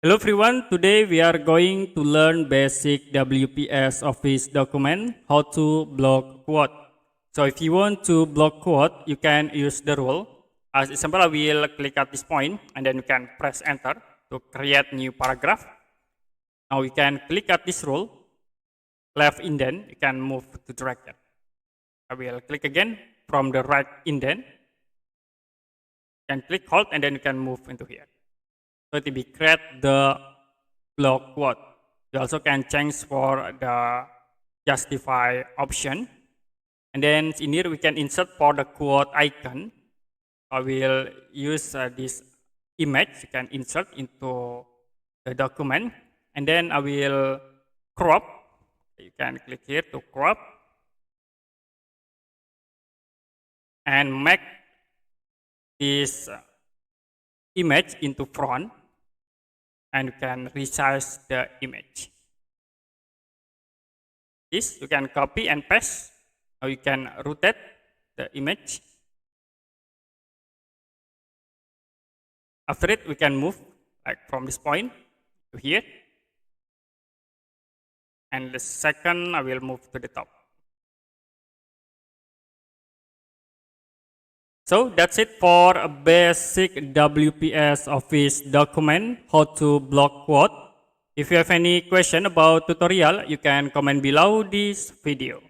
Hello everyone, today we are going to learn basic WPS Office document, how to block quote. So if you want to block quote, you can use the rule. As example, I will click at this point and then you can press enter to create new paragraph. Now you can click at this rule, left indent, you can move to the right. I will click again from the right indent. You can click hold and then you can move into here. So to be create the block quote. You also can change for the justify option. And then in here we can insert for the quote icon. I will use this image. You can insert into the document. And then I will crop. You can click here to crop. And make this image into front. And you can resize the image. This you can copy and paste, or you can rotate the image. After it, we can move like from this point to here. And the second, I will move to the top. So that's it for a basic WPS Office document, how to block quote. If you have any question about tutorial, you can comment below this video.